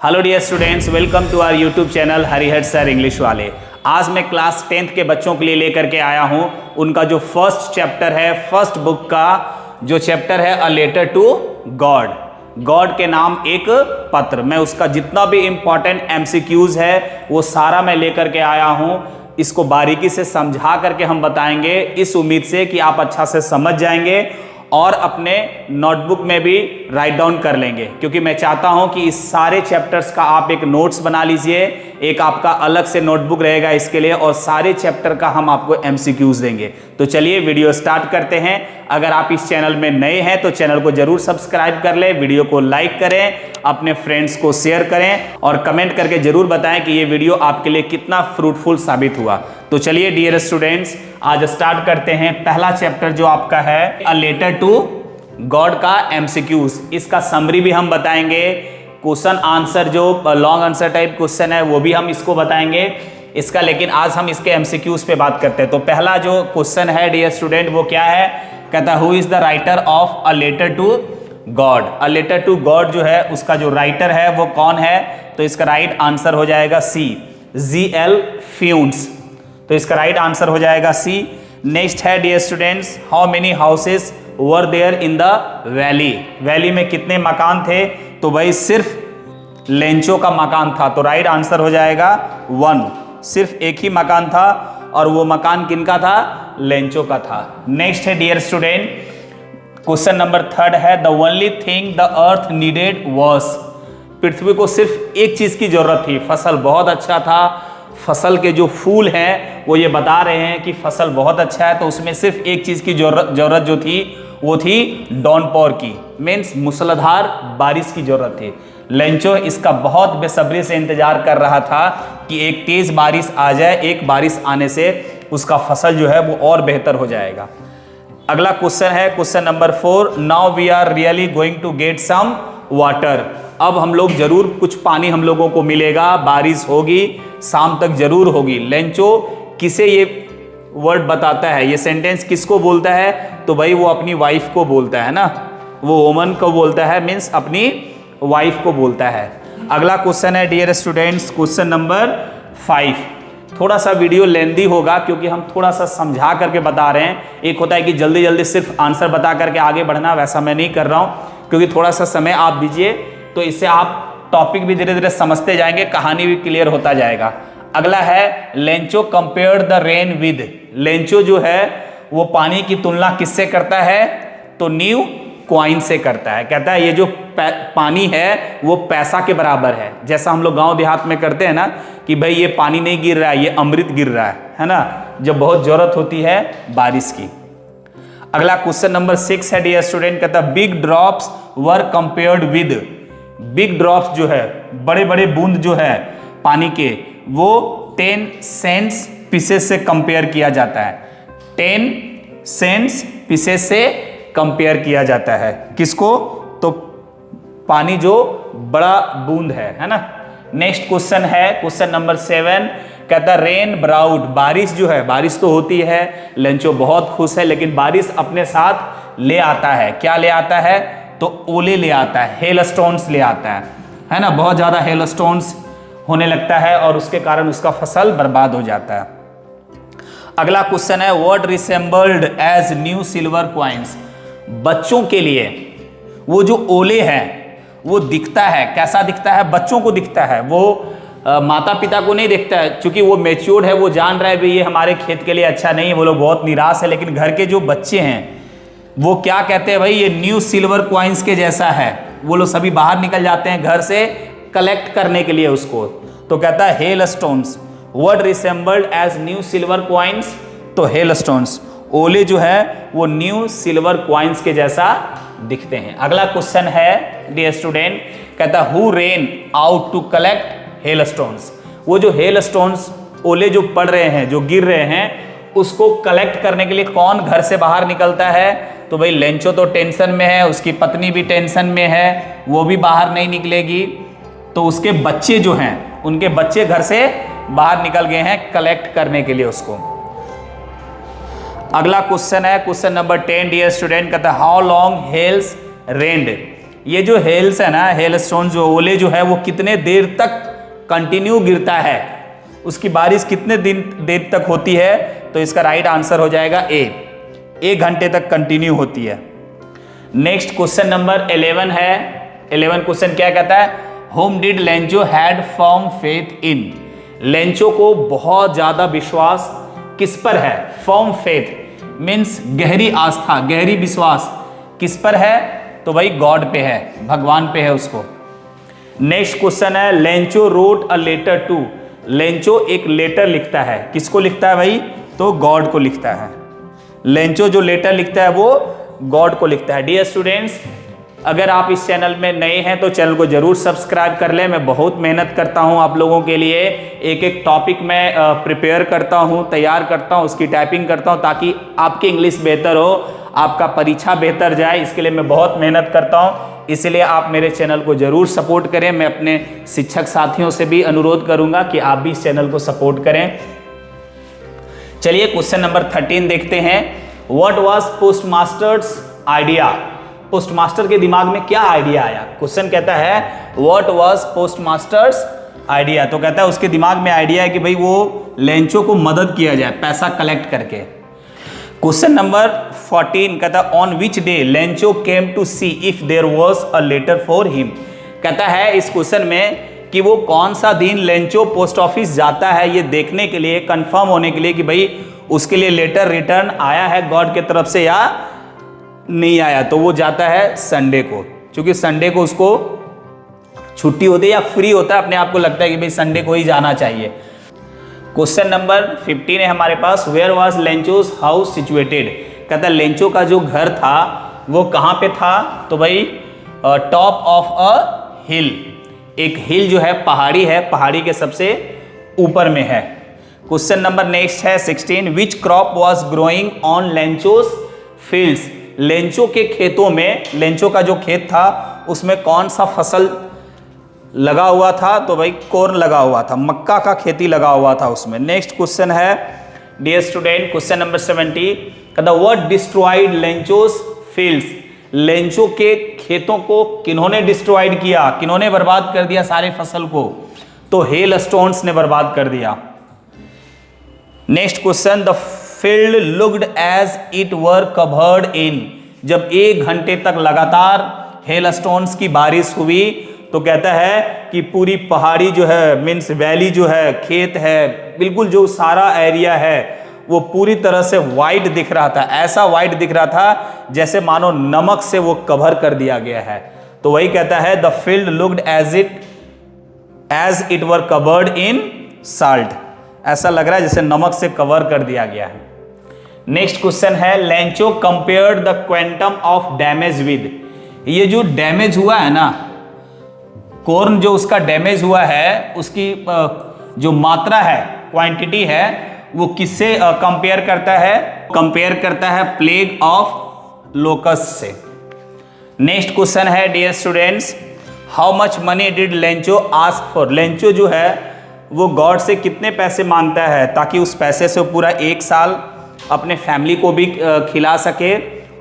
Hello dear students, welcome to our YouTube channel Harihar sir English वाले। आज मैं class 10th के बच्चों के लिए लेकर के आया हूं उनका जो फर्स्ट चैप्टर है, फर्स्ट बुक का जो चैप्टर है a letter to God. God के नाम एक पत्र। मैं उसका जितना भी इंपॉर्टेंट एमसीक्यूज है वो सारा मैं लेकर के आया हूं। इसको बारीकी से समझा करके हम बताएंगे, इस उम्मीद से कि आप अच्छा से समझ जाएंगे और अपने नोटबुक में भी राइट डाउन कर लेंगे, क्योंकि मैं चाहता हूं कि इस सारे चैप्टर्स का आप एक नोट्स बना लीजिए। एक आपका अलग से नोटबुक रहेगा इसके लिए, और सारे चैप्टर का हम आपको एमसीक्यूज देंगे। तो चलिए वीडियो स्टार्ट करते हैं। अगर आप इस चैनल में नए हैं तो चैनल को जरूर सब्सक्राइब कर लें, वीडियो को लाइक करें, अपने फ्रेंड्स को शेयर करें और कमेंट करके जरूर बताएं कि ये वीडियो आपके लिए कितना फ्रूटफुल साबित हुआ। तो चलिए डियर स्टूडेंट्स, आज स्टार्ट करते हैं। पहला चैप्टर जो आपका है अ लेटर टू गॉड का एमसीक्यूज। इसका समरी भी हम बताएंगे, क्वेश्चन आंसर जो लॉन्ग आंसर टाइप क्वेश्चन है वो भी हम इसको बताएंगे इसका, लेकिन आज हम इसके एमसीक्यूज पे बात करते हैं। तो पहला जो क्वेश्चन है डियर स्टूडेंट वो क्या है, कहता है who is the writer of a letter to God. A letter to God जो है उसका जो राइटर है वो कौन है, तो इसका राइट आंसर हो जाएगा सी, जी.एल. फ्यून्स। तो इसका राइट आंसर हो जाएगा सी। नेक्स्ट है dear students, how many houses were there in the valley. Valley में कितने मकान थे, तो भाई सिर्फ लेंचो का मकान था, तो राइट आंसर हो जाएगा 1। सिर्फ एक ही मकान था और वो मकान किनका था, लेंचो का था। नेक्स्ट है डियर स्टूडेंट, क्वेश्चन नंबर 3 है the only thing the earth needed was. पृथ्वी को सिर्फ एक चीज की जरूरत थी, फसल बहुत अच्छा था, फसल के जो फूल हैं वो ये बता रहे हैं कि फसल बहुत अच्छा है, तो उसमें सिर्फ एक चीज की जरूरत जो थी वो थी डाउनपोर की, मीन्स मूसलाधार बारिश की जरूरत थी। लेंचो इसका बहुत बेसब्री से इंतजार कर रहा था कि एक तेज बारिश आ जाए, एक बारिश आने से उसका फसल जो है वो और बेहतर हो जाएगा। अगला क्वेश्चन है question number 4, now we are really going to get some water. अब हम लोग जरूर कुछ पानी हम लोगों को मिलेगा, बारिश होगी, शाम तक जरूर होगी। लेंचो किसे ये वर्ड बताता है, ये सेंटेंस किसको बोलता है, तो भाई वो अपनी वाइफ को बोलता है ना, वो वुमन को बोलता है, मीन्स अपनी वाइफ को बोलता है। अगला क्वेश्चन है डियर स्टूडेंट्स क्वेश्चन नंबर 5। थोड़ा सा वीडियो लेंदी होगा क्योंकि हम थोड़ा सा समझा करके बता रहे हैं। एक होता है कि जल्दी जल्दी सिर्फ आंसर बता करके आगे बढ़ना, वैसा मैं नहीं कर रहा हूं, क्योंकि थोड़ा सा समय आप दीजिए तो इससे आप टॉपिक भी धीरे धीरे समझते जाएंगे, कहानी भी क्लियर होता जाएगा। अगला है Lencho compared the rain with. Lencho जो है वो पानी की तुलना किससे करता है, तो न्यू क्वाइन से करता है। कहता है ये जो पानी है वो पैसा के बराबर है। जैसा हम लोग गांव देहात में करते हैं ना कि भाई ये पानी नहीं गिर रहा है, ये अमृत गिर रहा है ना, जब बहुत जरूरत होती है बारिश की। अगला क्वेश्चन नंबर 6 है डियर स्टूडेंट, कहता है big drops were compared with. Big drops जो है, बड़े बड़े बूंद जो है पानी के, वो 10 सेंट्स पीसेस से कंपेयर किया जाता है। 10 सेंट्स पीसेस से कंपेयर किया जाता है किसको, तो पानी जो बड़ा बूंद है ना। नेक्स्ट क्वेश्चन है क्वेश्चन नंबर 7, कहता है रेन ब्राउड। बारिश जो है, बारिश तो होती है, लेंचो बहुत खुश है, लेकिन बारिश अपने साथ ले आता है, क्या ले आता है, तो ओले ले आता है, हेल स्टोन्स ले आता है ना। बहुत ज्यादा हेल स्टोन्स होने लगता है और उसके कारण उसका फसल बर्बाद हो जाता है। अगला क्वेश्चन है what resembled as new silver coins. बच्चों के लिए वो जो ओले हैं वो दिखता है, कैसा दिखता है, बच्चों को दिखता है, वो माता पिता को नहीं दिखता है, क्योंकि वो मैच्योर्ड है, वो जान रहा है भाई ये हमारे खेत के लिए अच्छा नहीं है, वो लोग बहुत निराश है। लेकिन घर के जो बच्चे हैं वो क्या कहते हैं, भाई ये न्यू सिल्वर कॉइन्स के जैसा है। वो लोग सभी बाहर निकल जाते हैं घर से कलेक्ट करने के लिए उसको। तो कहता है hail stones, word resembled as new silver coins, तो हेल स्टोन्स, ओले जो है वो न्यू सिल्वर कॉइन्स के जैसा दिखते हैं। अगला क्वेश्चन है डियर स्टूडेंट, कहता है who ran out to collect hail stones. वो जो हेल स्टोन्स ओले जो पड़ रहे हैं, जो गिर रहे हैं, उसको कलेक्ट करने के लिए कौन घर से बाहर निकलता है, तो भाई लेंचो तो टेंशन में है, उसकी पत्नी भी टेंशन में है, वो भी बाहर नहीं निकलेगी, तो उसके बच्चे जो हैं, उनके बच्चे घर से बाहर निकल गए हैं कलेक्ट करने के लिए उसको। अगला क्वेश्चन है क्वेश्चन नंबर 10 डियर स्टूडेंट, कहता है हाउ लॉन्ग हेल्स रेन्ड। ये जो हेल्स है ना, हेल स्टोन जो ओले जो है वो कितने देर तक कंटिन्यू गिरता है, उसकी बारिश कितने देर तक होती है, तो इसका राइट आंसर हो जाएगा ए, 1 घंटे तक कंटिन्यू होती है। नेक्स्ट क्वेश्चन नंबर 11 है। 11 क्वेश्चन क्या कहता है, home did Lencho had firm faith in. Lencho को बहुत ज्यादा विश्वास किस पर है, फर्म फेथ मीन्स गहरी आस्था, गहरी विश्वास किस पर है, तो भाई गॉड पे है, भगवान पे है उसको। नेक्स्ट क्वेश्चन है, Lencho wrote a letter to. Lencho एक लेटर लिखता है, किसको लिखता है भाई, तो गॉड को लिखता है। लेंचो जो लेटर लिखता है वो गॉड को लिखता है। डियर स्टूडेंट्स, अगर आप इस चैनल में नए हैं तो चैनल को जरूर सब्सक्राइब कर लें। मैं बहुत मेहनत करता हूं आप लोगों के लिए, एक एक टॉपिक में प्रिपेयर करता हूं, तैयार करता हूं, उसकी टाइपिंग करता हूं ताकि आपकी इंग्लिश बेहतर हो, आपका परीक्षा बेहतर जाए। इसके लिए मैं बहुत मेहनत करता हूं, इसलिए आप मेरे चैनल को जरूर सपोर्ट करें। मैं अपने शिक्षक साथियों से भी अनुरोध करूंगा कि आप भी इस चैनल को सपोर्ट करें। चलिए क्वेश्चन नंबर 13 देखते हैं। What was postmaster's idea. Postmaster के दिमाग में क्या आइडिया आया, क्वेश्चन कहता है व्हाट वाज पोस्टमास्टर्स आइडिया, तो कहता है उसके दिमाग में आइडिया है कि भाई वो लेंचो को मदद किया जाए पैसा कलेक्ट करके। क्वेश्चन नंबर 14 कहता है on which day Lencho came to see if there was a letter for him. कहता है इस क्वेश्चन में कि वो कौन सा दिन लेंचो पोस्ट ऑफिस जाता है ये देखने के लिए, कंफर्म होने के लिए कि भाई उसके लिए लेटर रिटर्न आया है गॉड की तरफ से या नहीं आया, तो वो जाता है संडे को, क्योंकि संडे को उसको छुट्टी होती है या फ्री होता है, अपने आप को लगता है कि भाई संडे को ही जाना चाहिए। क्वेश्चन नंबर 15 है हमारे पास, वेयर वाज लेंचोस हाउस सिचुएटेड। कहता है लेंचो का जो घर था वो कहाँ पे था, तो भाई टॉप ऑफ अ हिल, एक हिल जो है पहाड़ी है, पहाड़ी के सबसे ऊपर में है। क्वेश्चन नंबर नेक्स्ट है 16, which crop was growing on Lencho's fields. Lencho के खेतों में, लेंचो का जो खेत था उसमें कौन सा फसल लगा हुआ था, तो भाई कॉर्न लगा हुआ था, मक्का का खेती लगा हुआ था उसमें। नेक्स्ट क्वेश्चन है डियर स्टूडेंट, क्वेश्चन नंबर 70, कहता व्हाट डिस्ट्रॉयड लेंचोस फील्ड्स। लेंचो के खेतों को किन्होंने डिस्ट्रॉयड किया, किन्होंने बर्बाद कर दिया सारे फसल को, तो हेल स्टोन्स ने बर्बाद कर दिया। Next question, the field looked as it were covered in. जब 1 घंटे तक लगातार हेल स्टोन्स की बारिश हुई तो कहता है कि पूरी पहाड़ी जो है मीन्स वैली जो है, खेत है, बिल्कुल जो सारा एरिया है वो पूरी तरह से वाइट दिख रहा था, ऐसा वाइट दिख रहा था जैसे मानो नमक से वो कवर कर दिया गया है। तो वही कहता है the field looked as it were covered in salt, ऐसा लग रहा है जैसे नमक से कवर कर दिया गया है। नेक्स्ट क्वेश्चन है Lencho compared the quantum of damage with. ये जो डैमेज हुआ है ना, कॉर्न जो उसका डैमेज हुआ है उसकी जो मात्रा है, क्वांटिटी है, वो किससे कंपेयर करता है, कंपेयर करता है प्लेग ऑफ लोकस्ट से। नेक्स्ट क्वेश्चन है dear students, how much money did Lencho ask for. Lencho जो है वो गॉड से कितने पैसे मांगता है ताकि उस पैसे से पूरा 1 साल अपने फैमिली को भी खिला सके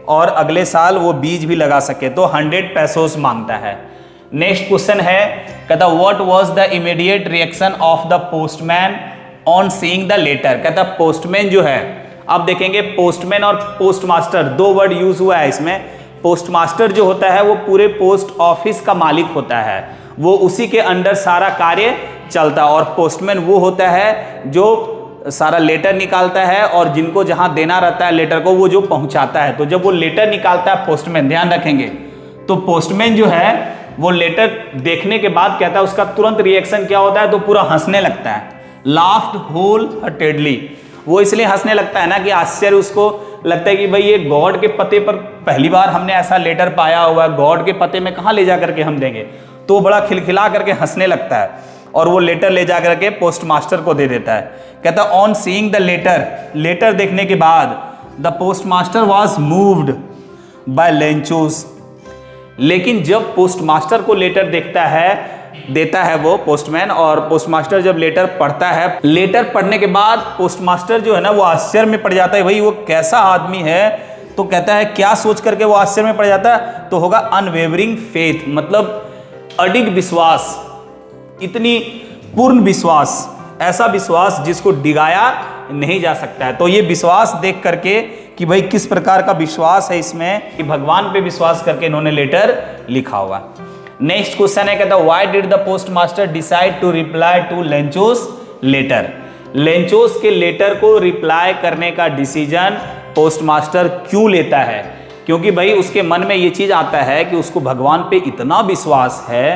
और अगले साल वो बीज भी लगा सके, तो 100 पैसोस मांगता है। नेक्स्ट क्वेश्चन है कहता what was the immediate reaction of the postman on seeing the letter. कहता पोस्टमैन जो है, आप देखेंगे पोस्टमैन और पोस्टमास्टर 2 वर्ड यूज हुआ है इसमें। पोस्टमास्टर जो होता है वो पूरे पोस्ट ऑफिस का मालिक होता है, वो उसी के अंडर सारा कार्य चलता है, और पोस्टमैन वो होता है जो सारा लेटर निकालता है और जिनको जहां देना रहता है लेटर को वो जो पहुंचाता है। तो जब वो लेटर निकालता है पोस्टमैन, ध्यान रखेंगे, तो पोस्टमैन जो है वो लेटर देखने के बाद कहता है उसका तुरंत रिएक्शन क्या होता है, तो पूरा हंसने लगता है, लाफ्ड होल हार्टेडली। वो इसलिए हंसने लगता है ना कि आश्चर्य उसको लगता है कि भाई ये गॉड के पते पर पहली बार हमने ऐसा लेटर पाया हुआ है, गॉड के पते में कहाँ ले जा करके हम देंगे, तो बड़ा खिलखिला करके हंसने लगता है और वो लेटर ले जा करके पोस्ट मास्टर को दे देता है। कहता है on seeing the letter, letter देखने के बाद the post master was moved by लेंचोस। लेकिन जब पोस्ट मास्टर को लेटर देता है वो पोस्टमैन, और पोस्ट मास्टर जब लेटर पढ़ता है, लेटर पढ़ने के बाद पोस्ट मास्टर जो है ना वो आश्चर्य में पड़ जाता है, भाई वो कैसा आदमी है, तो कहता है क्या सोच करके वो आश्चर्य में पड़ जाता है, तो होगा अनवेवरिंग फेथ, मतलब अडिग विश्वास, इतनी पूर्ण विश्वास, ऐसा विश्वास जिसको डिगाया नहीं जा सकता है। तो ये विश्वास देख करके कि भाई किस प्रकार का विश्वास है इसमें, कि भगवान पे विश्वास करके इन्होंने लेटर लिखा हुआ। नेक्स्ट क्वेश्चन है, कहता है why did the post master decide to reply to Lencho's letter. Lencho's के लेटर को रिप्लाई करने का डिसीजन पोस्ट मास्टर क्यों लेता है? क्योंकि भाई उसके मन में ये चीज आता है कि उसको भगवान पे इतना विश्वास है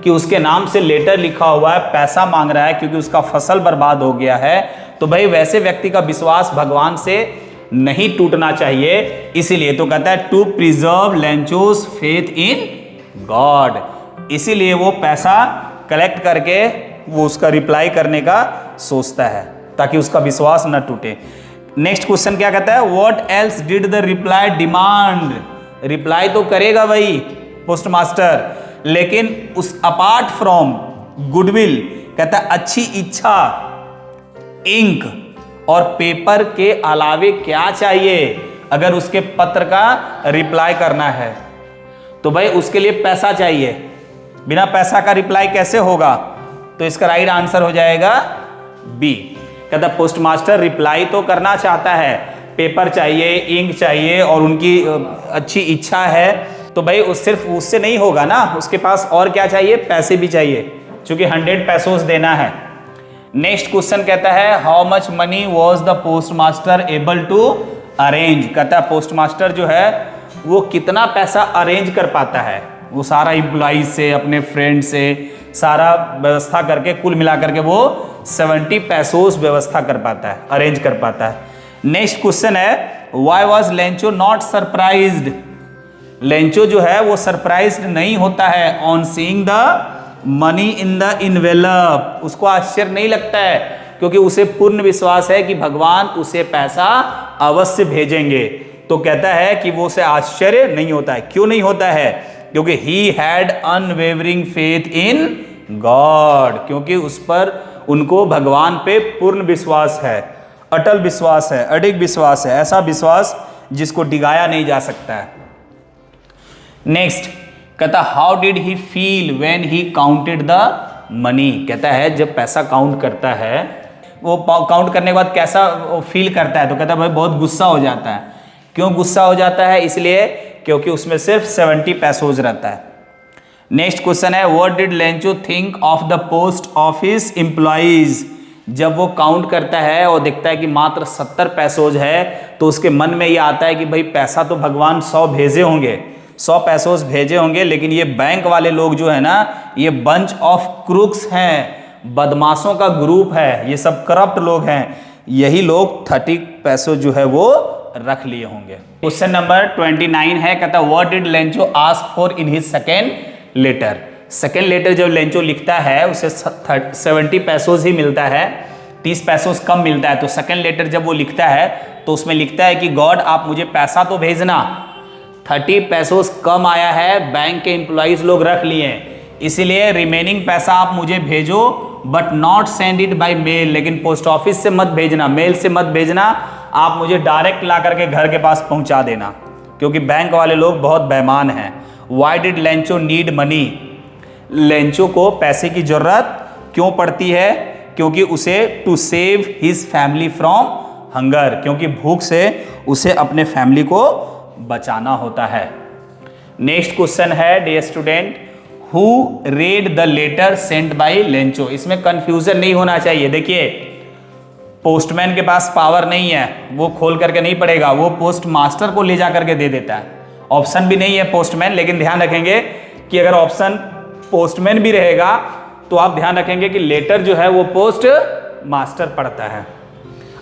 कि उसके नाम से लेटर लिखा हुआ है, पैसा मांग रहा है क्योंकि उसका फसल बर्बाद हो गया है। तो भाई वैसे व्यक्ति का विश्वास भगवान से नहीं टूटना चाहिए, इसीलिए तो कहता है to preserve Lencho's faith in God, इसीलिए वो पैसा कलेक्ट करके वो उसका रिप्लाई करने का सोचता है ताकि उसका विश्वास न टूटे। नेक्स्ट क्वेश्चन क्या कहता है, what else did the reply demand. Reply तो करेगा भाई पोस्ट मास्टर, लेकिन उस अपार्ट फ्रॉम गुडविल, कहता है अच्छी इच्छा, इंक और पेपर के अलावे क्या चाहिए अगर उसके पत्र का रिप्लाई करना है? तो भाई उसके लिए पैसा चाहिए, बिना पैसा का रिप्लाई कैसे होगा? तो इसका राइट आंसर हो जाएगा बी। कहता पोस्ट मास्टर रिप्लाई तो करना चाहता है, पेपर चाहिए, इंक चाहिए और उनकी अच्छी इच्छा है, तो भाई उस सिर्फ उससे नहीं होगा ना, उसके पास और क्या चाहिए? पैसे भी चाहिए, क्योंकि 100 पैसों देना है। नेक्स्ट क्वेश्चन कहता है how much money was the post master able to arrange. कहता है पोस्ट मास्टर जो है वो कितना पैसा अरेंज कर पाता है, वो सारा एम्प्लॉइज से, अपने फ्रेंड से सारा व्यवस्था करके कुल मिला करके वो 70 पैसों व्यवस्था कर पाता है, अरेंज कर पाता है। नेक्स्ट क्वेश्चन है why was Lencho not surprised. Lencho जो है वो सरप्राइज्ड नहीं होता है on seeing the money in the envelope, उसको आश्चर्य नहीं लगता है क्योंकि उसे पूर्ण विश्वास है कि भगवान उसे पैसा अवश्य भेजेंगे। तो कहता है कि वो उसे आश्चर्य नहीं होता है। क्यों नहीं होता है? क्योंकि he had unwavering faith in God, क्योंकि उस पर उनको भगवान पे पूर्ण विश्वास है, अटल विश्वास है, अडिग विश्वास है, ऐसा विश्वास जिसको डिगाया नहीं जा सकता है। नेक्स्ट कहता how did he feel when he counted the money. कहता है जब पैसा काउंट करता है, वो काउंट करने के बाद कैसा फील करता है? तो कहता है भाई बहुत गुस्सा हो जाता है। क्यों गुस्सा हो जाता है? इसलिए क्योंकि उसमें सिर्फ 70 पैसों रहता है। नेक्स्ट क्वेश्चन है what did Lencho think of the post office employees. जब वो काउंट करता है और देखता है कि मात्र 70 पैसों है, तो उसके मन में ये आता है कि भाई पैसा तो भगवान 100 भेजे होंगे, 100 पैसों भेजे होंगे, लेकिन ये बैंक वाले लोग जो है ना, ये बंच ऑफ क्रूक्स हैं, बदमाशों का ग्रुप है, ये सब करप्ट लोग हैं, यही लोग 30 पैसों जो है वो रख लिए होंगे। क्वेश्चन नंबर 29 है, कहता what did Lencho ask for in his second letter. Second letter जब लेंचो लिखता है उसे 70 पैसों ही मिलता है, 30 पैसों कम मिलता है। तो सेकेंड लेटर जब वो लिखता है तो उसमें लिखता है कि गॉड आप मुझे पैसा तो भेजना, 30 पैसों कम आया है, बैंक के एम्प्लॉइज लोग रख लिए, इसीलिए रिमेनिंग पैसा आप मुझे भेजो, but not send it by mail. लेकिन पोस्ट ऑफिस से मत भेजना, मेल से मत भेजना, आप मुझे डायरेक्ट ला करके घर के पास पहुंचा देना, क्योंकि बैंक वाले लोग बहुत बेईमान हैं। Why did Lencho need money. Lencho को पैसे की जरूरत क्यों पड़ती है? क्योंकि उसे to save his family from hunger, क्योंकि भूख से उसे अपने फैमिली को बचाना होता है। नेक्स्ट क्वेश्चन है dear student, who read the letter sent by Lencho. इसमें कंफ्यूजन नहीं होना चाहिए। देखिए पोस्टमैन के पास पावर नहीं है, वो खोल करके नहीं पड़ेगा, वो पोस्ट मास्टर को ले जा करके दे देता है। ऑप्शन भी नहीं है पोस्टमैन, लेकिन ध्यान रखेंगे कि अगर ऑप्शन पोस्टमैन भी रहेगा तो आप ध्यान रखेंगे कि लेटर जो है वो पोस्ट मास्टर पढ़ता है।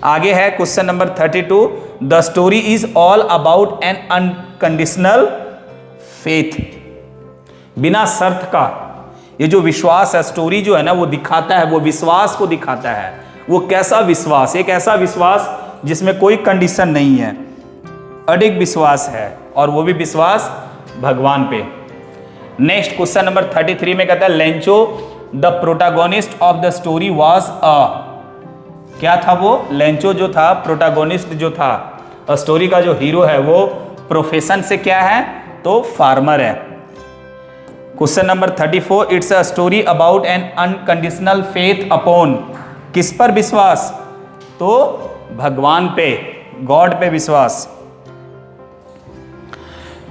आगे है question number 32, the story is all about an unconditional faith. बिना शर्त का ये जो विश्वास है, स्टोरी जो है ना वो दिखाता है, वो विश्वास को दिखाता है। वो कैसा विश्वास? एक ऐसा विश्वास जिसमें कोई कंडीशन नहीं है, अडिग विश्वास है, और वो भी विश्वास भगवान पे। नेक्स्ट क्वेश्चन नंबर 33 में कहता है Lencho the protagonist of the story was a. क्या था वो? लेंचो जो था, प्रोटागोनिस्ट जो था, स्टोरी का जो हीरो है वो प्रोफेशन से क्या है, तो फार्मर है। Question number 34, it's a story about an unconditional faith upon, किस पर विश्वास, तो भगवान पे, गॉड पे विश्वास।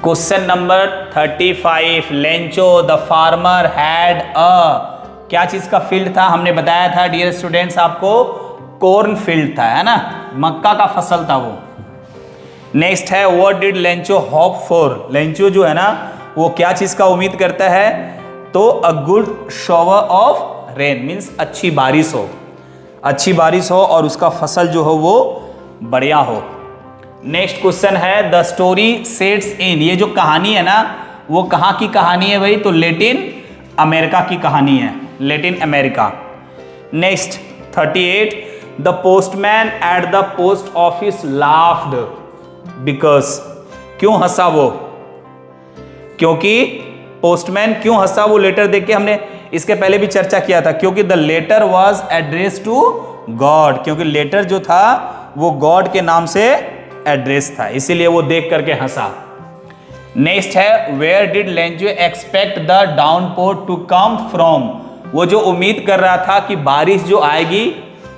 Question number 35, Lencho the farmer had a, क्या चीज का फील्ड था, हमने बताया था डियर स्टूडेंट्स आपको, कॉर्न फील्ड था, है ना, मक्का का फसल था वो। नेक्स्ट है what did Lencho hope for, Lencho जो है ना वो क्या चीज का उम्मीद करता है, तो a good shower of rain, means अच्छी बारिश हो, अच्छी बारिश हो और उसका फसल जो हो वो बढ़िया हो। नेक्स्ट क्वेश्चन है द स्टोरी सेट्स इन, ये जो कहानी है ना वो कहाँ की कहानी है भाई, तो लैटिन अमेरिका की कहानी है, Latin America. Next 38, the postman at the post office laughed because, क्यों हंसा वो, क्योंकि पोस्टमैन क्यों हंसा, वो लेटर देख के हमने इसके पहले भी चर्चा किया था, क्योंकि the letter was address to God, क्योंकि लेटर जो था वो गॉड के नाम से एड्रेस था, इसीलिए वो देख करके हंसा। नेक्स्ट है where did Lencho expect the downpour to come from, वो जो उम्मीद कर रहा था कि बारिश जो आएगी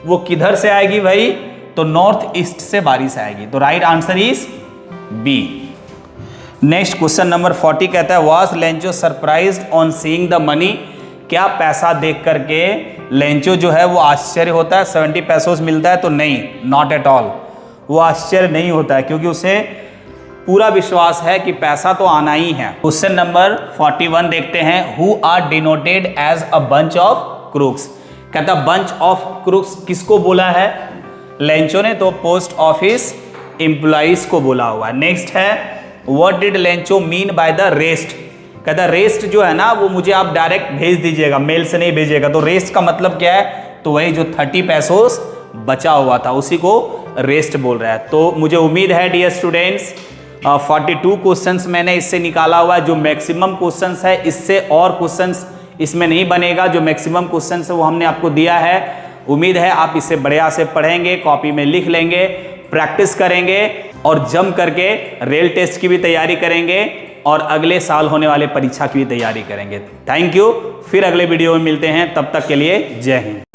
वो किधर से आएगी भाई, तो नॉर्थ ईस्ट से बारिश आएगी, तो right answer is B. Next question number 40 कहता है was Lencho surprised on seeing the money, क्या पैसा देख करके लेंचो जो है वो आश्चर्य होता है, 70 पैसोस मिलता है, तो नहीं, नॉट एट ऑल, वो आश्चर्य नहीं होता है, क्योंकि उसे पूरा विश्वास है कि पैसा तो आना ही है। क्वेश्चन नंबर 41 देखते हैं, who are denoted as a bunch of crooks, कहता बंच ऑफ क्रूक्स किसको बोला है, लेंचो ने, तो पोस्ट ऑफिस एम्प्लॉइज को बोला हुआ है। नेक्स्ट है what did Lencho mean by the rest, कहता रेस्ट जो है ना वो मुझे आप डायरेक्ट भेज दीजिएगा, मेल से नहीं भेजिएगा, तो रेस्ट का मतलब क्या है, तो वही जो 30 पैसोस बचा हुआ था उसी को रेस्ट बोल रहा है। तो मुझे उम्मीद है डियर स्टूडेंट्स 42 क्वेश्चंस मैंने इससे निकाला हुआ है, जो मैक्सिमम क्वेश्चंस है, इससे और क्वेश्चंस इसमें नहीं बनेगा, जो मैक्सिमम क्वेश्चंस है वो हमने आपको दिया है। उम्मीद है आप इसे बढ़िया से पढ़ेंगे, कॉपी में लिख लेंगे, प्रैक्टिस करेंगे और जम करके रेल टेस्ट की भी तैयारी करेंगे और अगले साल होने वाले परीक्षा की भी तैयारी करेंगे। थैंक यू, फिर अगले वीडियो में मिलते हैं, तब तक के लिए जय हिंद।